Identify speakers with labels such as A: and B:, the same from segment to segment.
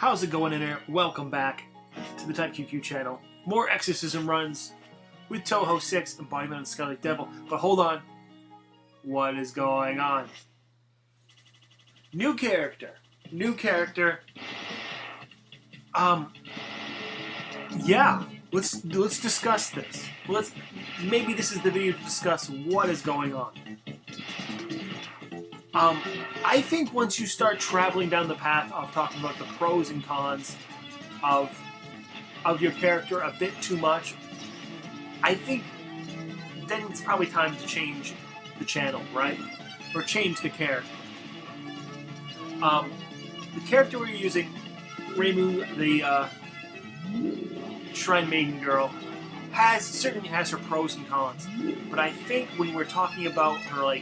A: How's it going in there? Welcome back to the Type QQ channel. More Exorcism Runs with Touhou 6, Embodiment of Scarlet Devil. But hold on. What is going on? New character. New character. Yeah. Let's discuss this. Maybe this is the video to discuss what is going on. I think once you start traveling down the path of talking about the pros and cons of your character a bit too much, I think then it's probably time to change the channel, right? Or change the character. The character we're using, Reimu, the Shrine Maiden girl, certainly has her pros and cons. But I think when we're talking about her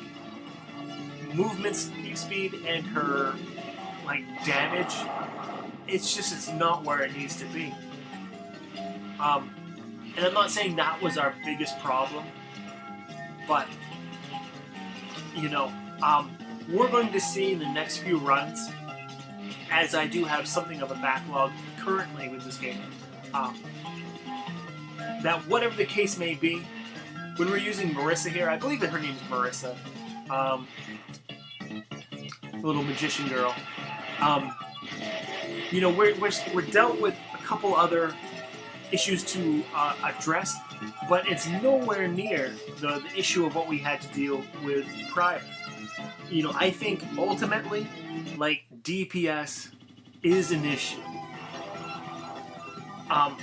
A: movement speed and her damage, it's not where it needs to be. And I'm not saying that was our biggest problem, but we're going to see in the next few runs, as I do have something of a backlog currently with this game, that whatever the case may be, when we're using Marissa here, I believe that her name's Marissa, little magician girl, we're dealt with a couple other issues to address, but it's nowhere near the issue of what we had to deal with prior. I think ultimately, DPS is an issue. I'm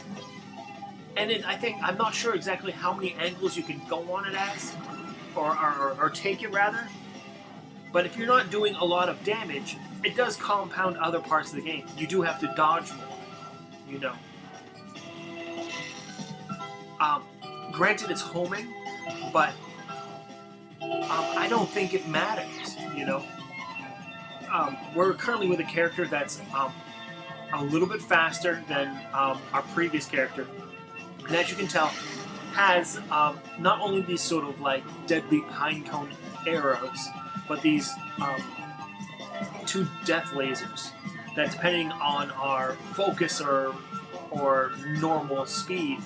A: not sure exactly how many angles you can go on it as, or take it rather. But if you're not doing a lot of damage, it does compound other parts of the game. You do have to dodge more, Granted, it's homing, but I don't think it matters, We're currently with a character that's a little bit faster than our previous character. And as you can tell, has not only these sort of deadly pine cone arrows, but these two death lasers that, depending on our focus or normal speed,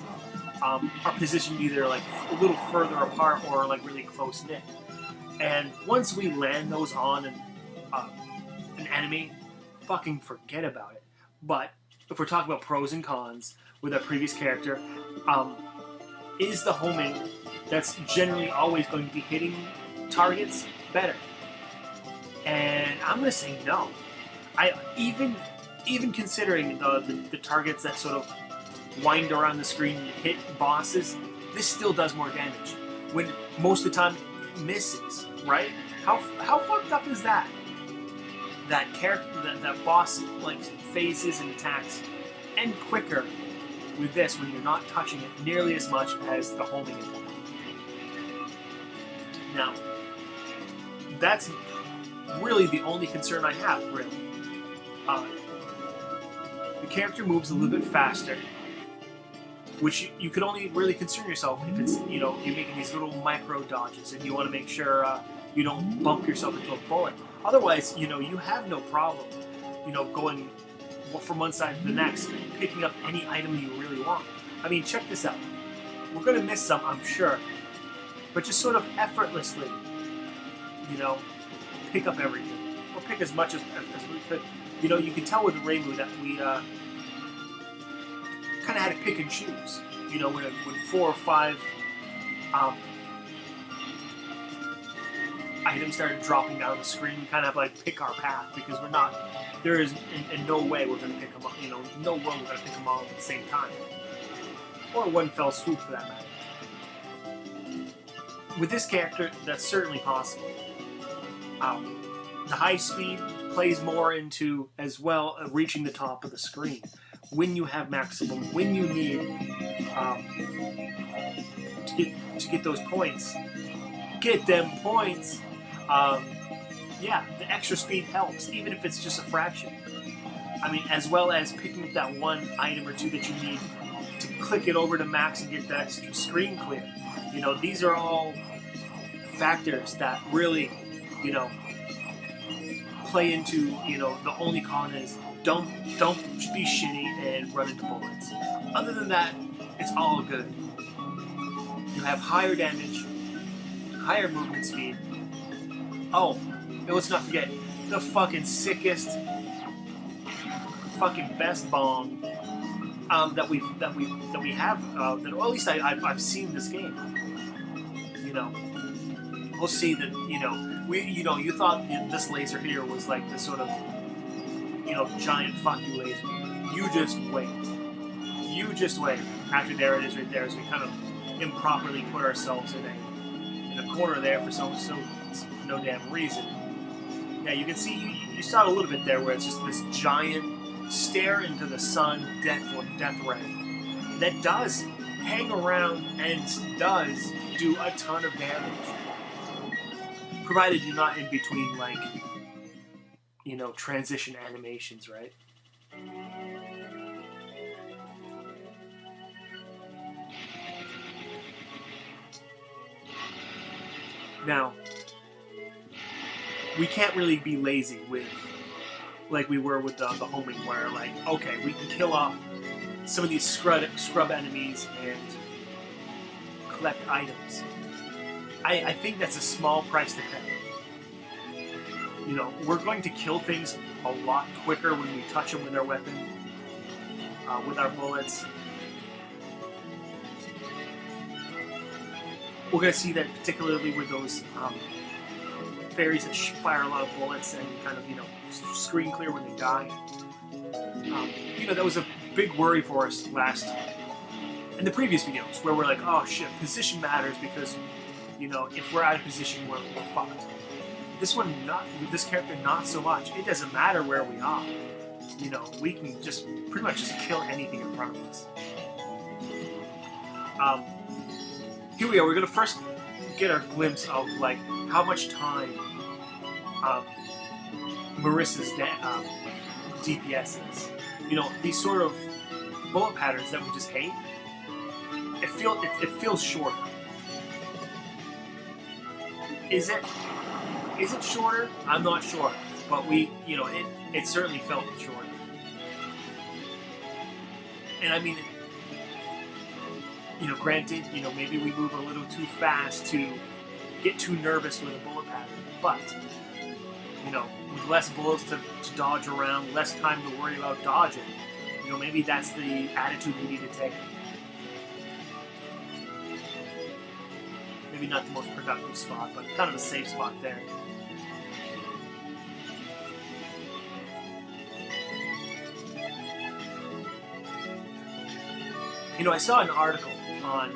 A: are positioned either a little further apart or really close knit. And once we land those on an enemy, fucking forget about it. But if we're talking about pros and cons with our previous character, is the homing that's generally always going to be hitting targets better? And I'm going to say no. Even considering the targets that sort of wind around the screen and hit bosses, this still does more damage. When most of the time it misses, right? How fucked up is that? That character, that boss phases and attacks and quicker with this when you're not touching it nearly as much as the homing is. Now, that's really the only concern I have, really. The character moves a little bit faster, which you could only really concern yourself if it's, you're making these little micro dodges and you want to make sure you don't bump yourself into a bullet. Otherwise, you have no problem, going from one side to the next, picking up any item you really want. I mean, check this out. We're going to miss some, I'm sure, but just sort of effortlessly, pick up everything, or pick as much as we could. You can tell with Reimu that we kind of had to pick and choose. When 4 or 5 items started dropping down the screen, we kind of have to pick our path, because there is in no way we're going to pick them up. No way we're going to pick them all at the same time, or one fell swoop for that matter. With this character, that's certainly possible. The high speed plays more into, as well, reaching the top of the screen. When you have maximum, when you need to get those points, get them points. Yeah, the extra speed helps, even if it's just a fraction. I mean, as well as picking up that one item or two that you need to click it over to max and get that screen clear. These are all factors that really, play into, the only con is don't be shitty and run into bullets. Other than that, it's all good. You have higher damage, higher movement speed. Oh, and let's not forget the fucking sickest, fucking best bomb that we have. That, or at least I've seen this game. You know, we'll see that. You thought this laser here was like this sort of giant fuck you laser. You just wait. You just wait. Actually, there it is right there. As we kind of improperly put ourselves in a corner there for so no damn reason. Yeah, you can see you saw it a little bit there where it's just this giant stare into the sun death ray that does hang around and does do a ton of damage, provided you're not in between like transition animations, right? Now, we can't really be lazy with, like we were with the homing, where like, okay, we can kill off some of these scrub enemies and collect items. I think that's a small price to pay. We're going to kill things a lot quicker when we touch them with our weapon, with our bullets. We're going to see that particularly with those fairies that fire a lot of bullets and kind of, screen clear when they die. That was a big worry for us in the previous videos, where we're like, oh shit, position matters because, if we're out of position, we're fucked. This character, not so much. It doesn't matter where we are. We can just pretty much just kill anything in front of us. Here we are. We're gonna first get our glimpse of like how much time Marissa's DPS is. These sort of bullet patterns that we just hate. It feels shorter. Is it shorter? I'm not sure, but it certainly felt shorter. And I mean, granted, maybe we move a little too fast to get too nervous with a bullet pattern, but with less bullets to dodge around, less time to worry about dodging, maybe that's the attitude we need to take. Maybe not the most productive spot, but kind of a safe spot there. I saw an article on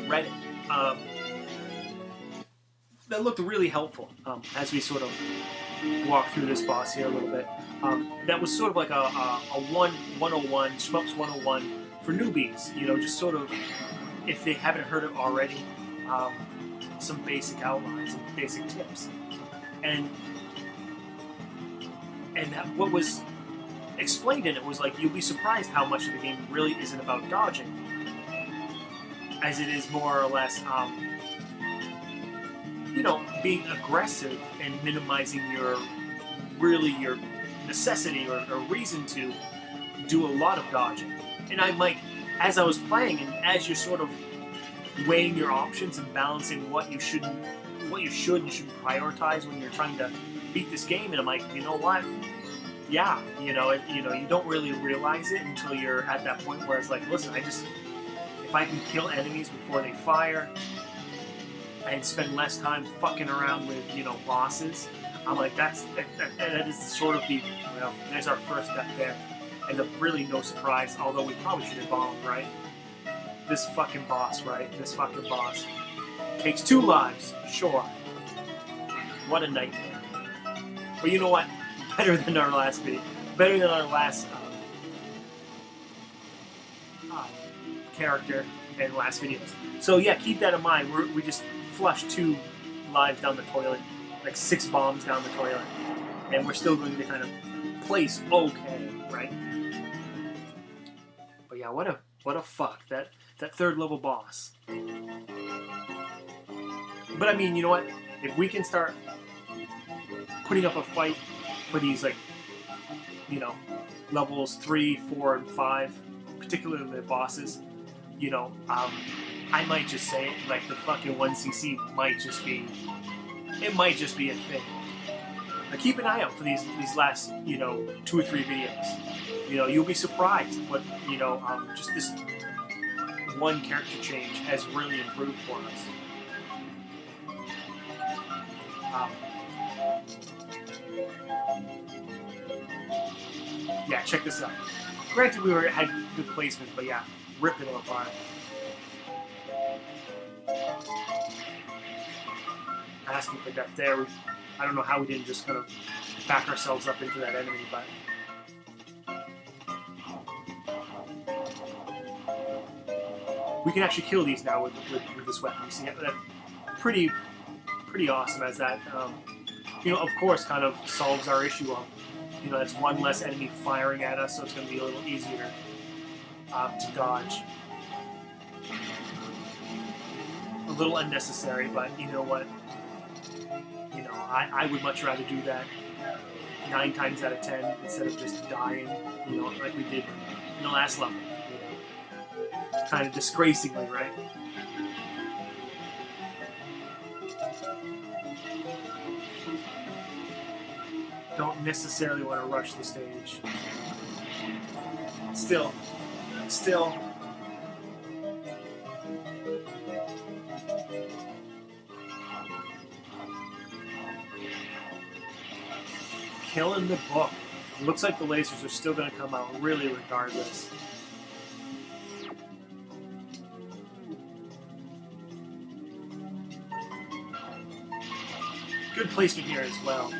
A: Reddit that looked really helpful as we sort of walk through this boss here a little bit. That was sort of like a 101, Shmups 101 for newbies. Just sort of, if they haven't heard it already, some basic outlines, some basic tips. And what was explained in it was like, you'll be surprised how much of the game really isn't about dodging, as it is more or less being aggressive and minimizing your necessity or reason to do a lot of dodging. And as I was playing, and as you're sort of weighing your options and balancing what you should and shouldn't prioritize when you're trying to beat this game, and I'm like, you know what? Yeah, you don't really realize it until you're at that point where it's like, listen, if I can kill enemies before they fire and spend less time fucking around with, bosses, I'm like, that is sort of there's our first death there. And really no surprise, although we probably should have bombed, right? This fucking boss, right? This fucking boss takes 2 lives, sure. What a nightmare. But you know what? Better than our last video. Better than our last character and last videos. So yeah, keep that in mind. We just flushed 2 lives down the toilet, like 6 bombs down the toilet, and we're still going to kind of place okay, right? But yeah, what a fuck, that 3rd level boss. But I mean, you know what? If we can start putting up a fight for these like you know, levels 3, 4, and 5, particularly the bosses, you know, I might just say it, like the fucking 1cc might just be, it might just be a thing. Now keep an eye out for these last, you know, 2 or 3 videos. You know, you'll be surprised what, you know, just this one character change has really improved for us. Yeah, check this out. Granted, we had good placement, but yeah, ripping it apart. Asking for death there. I don't know how we didn't just kind of back ourselves up into that enemy, but we can actually kill these now with this weapon. You see, that's pretty awesome as that, you know, of course, kind of solves our issue of, you know, that's one less enemy firing at us, so it's going to be a little easier to dodge. A little unnecessary, but you know what? You know, I would much rather do that 9 times out of 10 instead of just dying, you know, like we did in the last level. You know, kind of disgracingly, right? Don't necessarily want to rush the stage. Still. Killing the book. It looks like the lasers are still going to come out really regardless. Good placement here as well.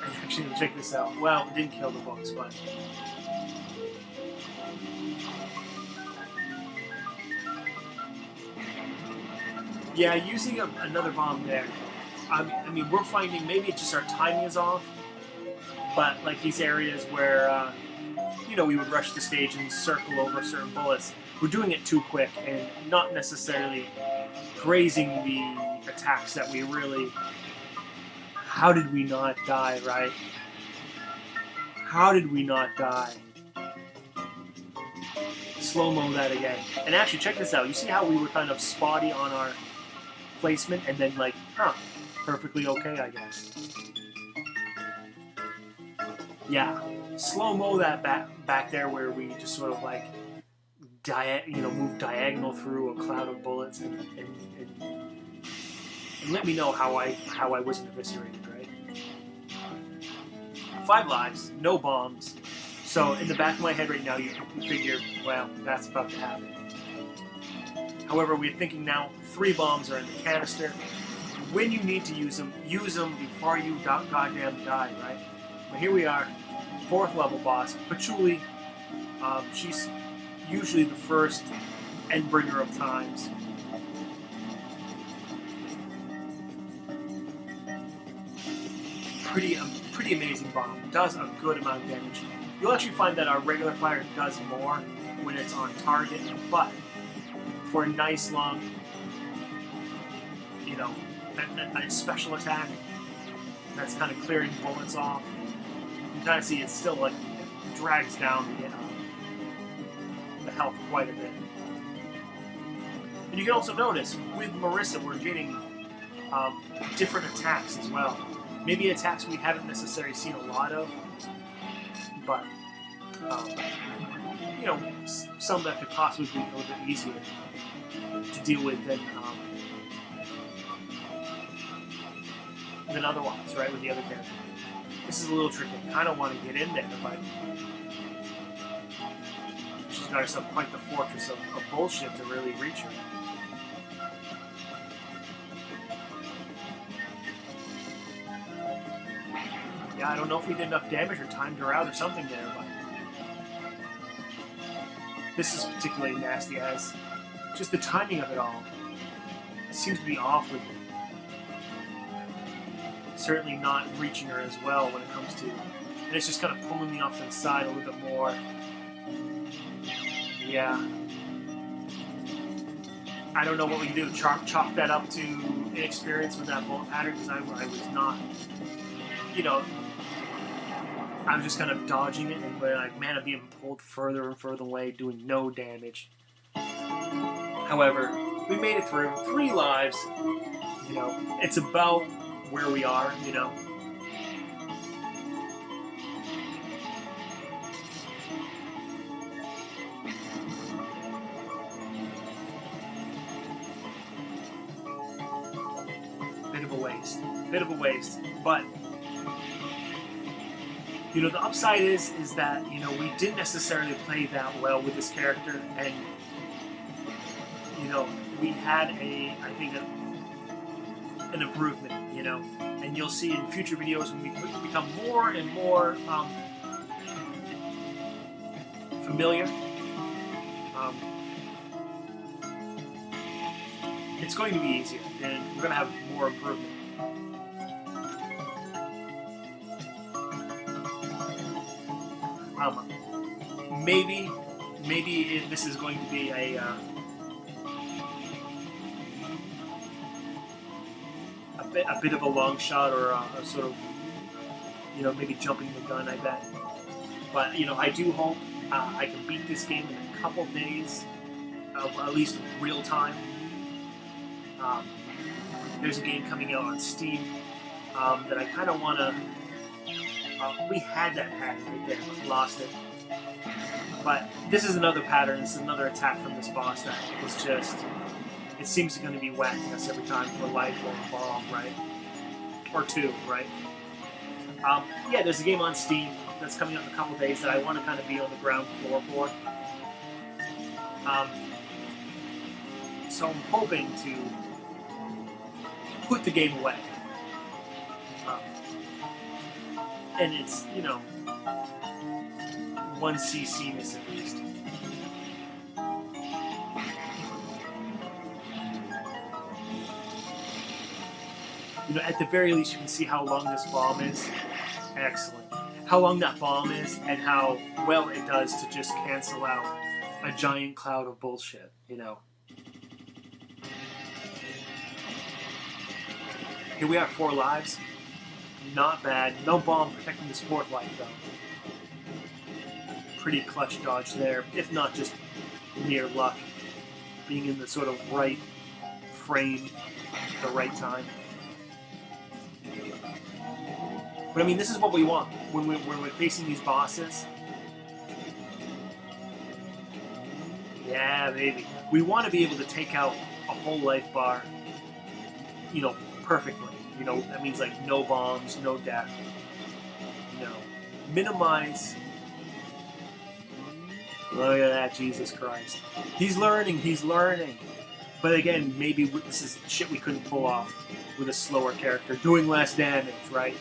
A: And actually, check this out. Well, it didn't kill the books, but yeah, using another bomb there. I mean, we're finding maybe it's just our timing is off, but like these areas where, you know, we would rush the stage and circle over certain bullets, we're doing it too quick and not necessarily praising the attacks that we really... How did we not die, right? How did we not die? Slow-mo that again. And actually, check this out. You see how we were kind of spotty on our placement and then like, perfectly okay, I guess. Yeah, slow-mo that back there where we just sort of like, move diagonal through a cloud of bullets and let me know how I wasn't eviscerated, right? 5 lives, no bombs. So in the back of my head right now, you figure, well, that's about to happen. However, we're thinking now 3 bombs are in the canister. When you need to use them before you goddamn die, right? But here we are, 4th level boss, Patchouli. She's usually the first endbringer of times. Pretty amazing bomb. Does a good amount of damage. You'll actually find that our regular fire does more when it's on target, but for a nice long, you know, a special attack that's kind of clearing bullets off, you kind of see it still like drags down the health quite a bit. And you can also notice with Marissa we're getting different attacks as well. Maybe attacks we haven't necessarily seen a lot of, but you know, some that could possibly be a little bit easier to deal with than otherwise, right, with the other character. This is a little tricky. I don't want to get in there, but she's got herself quite the fortress of bullshit to really reach her. Yeah, I don't know if we did enough damage or timed her out or something there, but this is particularly nasty as just the timing of it all seems to be off with it. Certainly not reaching her as well when it comes to, and it's just kind of pulling me off to the side a little bit more. Yeah. I don't know what we can do. Chalk that up to inexperience with that bullet pattern because I was not, you know, I was just kind of dodging it, and like, man, I'm being pulled further and further away, doing no damage. However, we made it through 3 lives. You know, it's about where we are. You know. Bit of a waste, but you know, the upside is that, you know, we didn't necessarily play that well with this character, and you know, we had I think an improvement, you know, and you'll see in future videos when we become more and more familiar. It's going to be easier, and we're going to have more improvement. Maybe this is going to be a bit of a long shot, or a sort of, you know, maybe jumping the gun, I bet. But you know, I do hope I can beat this game in a couple days, at least real time. There's a game coming out on Steam that I kind of want to. We had that pattern right there, but lost it. But this is another pattern. This is another attack from this boss that is just. It seems going to be whacking us every time for life or a bomb, right? Or 2, right? Yeah, there's a game on Steam that's coming out in a couple days that I want to kind of be on the ground floor for. So I'm hoping to put the game away. And it's, you know, 1 CC-ness at least. You know, at the very least, you can see how long this bomb is. Excellent. How long that bomb is, and how well it does to just cancel out a giant cloud of bullshit, you know. Here we are, 4 lives. Not bad. No bomb protecting this 4th life, though. Pretty clutch dodge there, if not just mere luck. Being in the sort of right frame at the right time. But I mean, this is what we want when we're facing these bosses. Yeah, baby. We want to be able to take out a whole life bar, you know, perfectly. You know, that means like no bombs, no death. You know, minimize. Look at that, Jesus Christ. He's learning, he's learning. But again, maybe this is shit we couldn't pull off with a slower character, doing less damage, right?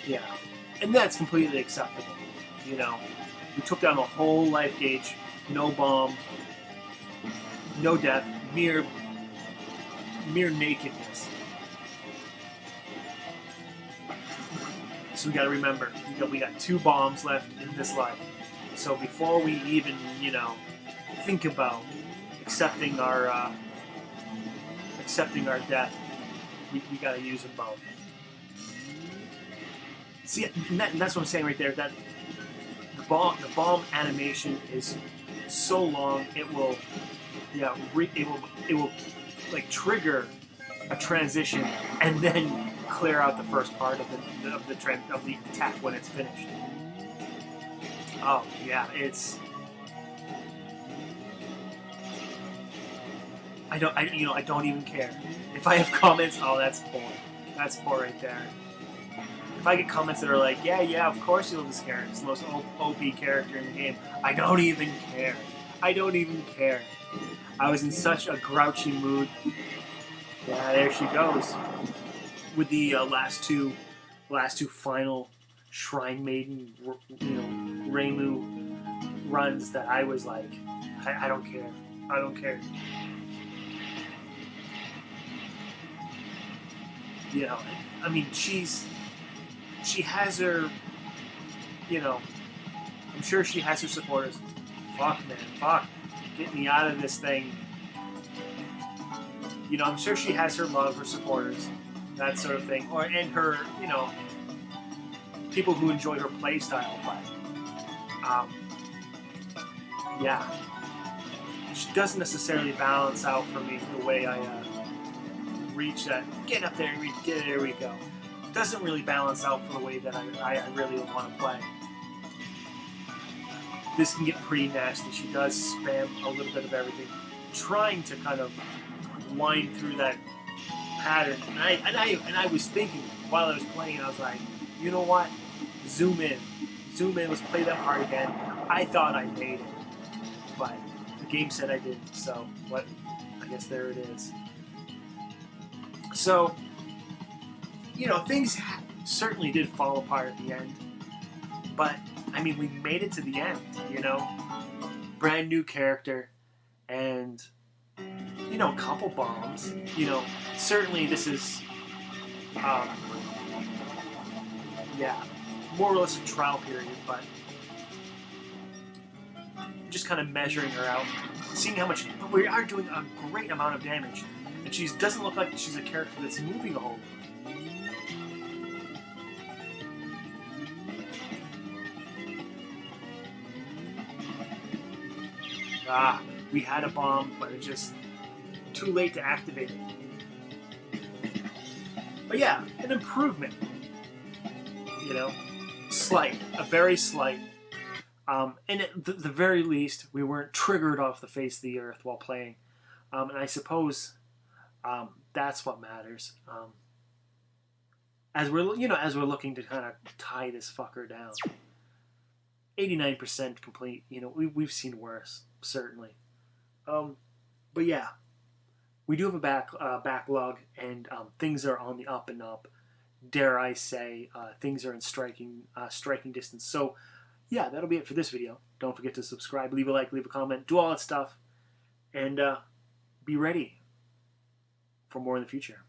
A: Yeah. And that's completely acceptable. You know, we took down a whole life gauge, no bomb, no death, mere nakedness. So we got to remember, we got 2 bombs left in this life. So before we even, you know, think about accepting our death, we got to use them both. See, and that's what I'm saying right there. That the bomb animation is so long, it will, yeah, it will like trigger a transition and then clear out the first part of the attack when it's finished. Oh yeah, it's. I don't even care if I have comments. Oh, that's poor. That's poor right there. If I get comments that are like, yeah, of course you love this character. It's the most OP character in the game. I don't even care. I don't even care. I was in such a grouchy mood. Yeah, there she goes. With the last two final Shrine Maiden, you know, Reimu runs that I was like, I don't care. I don't care. You know, I mean, she has her, you know, I'm sure she has her supporters. Fuck, man, fuck. Get me out of this thing. You know, I'm sure she has her love, her supporters, that sort of thing. And her, you know, people who enjoy her playstyle, but yeah, she doesn't necessarily balance out for me the way I reach that. Get up there, there we go. Doesn't really balance out for the way that I really want to play. This can get pretty nasty. She does spam a little bit of everything, trying to kind of wind through that pattern. And I was thinking while I was playing, I was like, you know what? Zoom in. Zoom in. Let's play that part again. I thought I made it, but the game said I didn't. So what? I guess there it is. So, you know, things certainly did fall apart at the end, but I mean, we made it to the end, you know? Brand new character, and, you know, a couple bombs. You know, certainly this is, yeah, more or less a trial period, but just kind of measuring her out, seeing how much, we are doing a great amount of damage, and she doesn't look like she's a character that's moving a whole lot. Ah, we had a bomb, but it's just too late to activate it. But yeah, an improvement. You know, slight, a very slight. And at the very least, we weren't triggered off the face of the earth while playing. And I suppose that's what matters. As we're looking to kind of tie this fucker down. 89% complete. You know, we've seen worse, certainly. But yeah, we do have a backlog, and things are on the up and up. Dare I say, things are in striking distance. So yeah, that'll be it for this video. Don't forget to subscribe, leave a like, leave a comment, do all that stuff, and be ready for more in the future.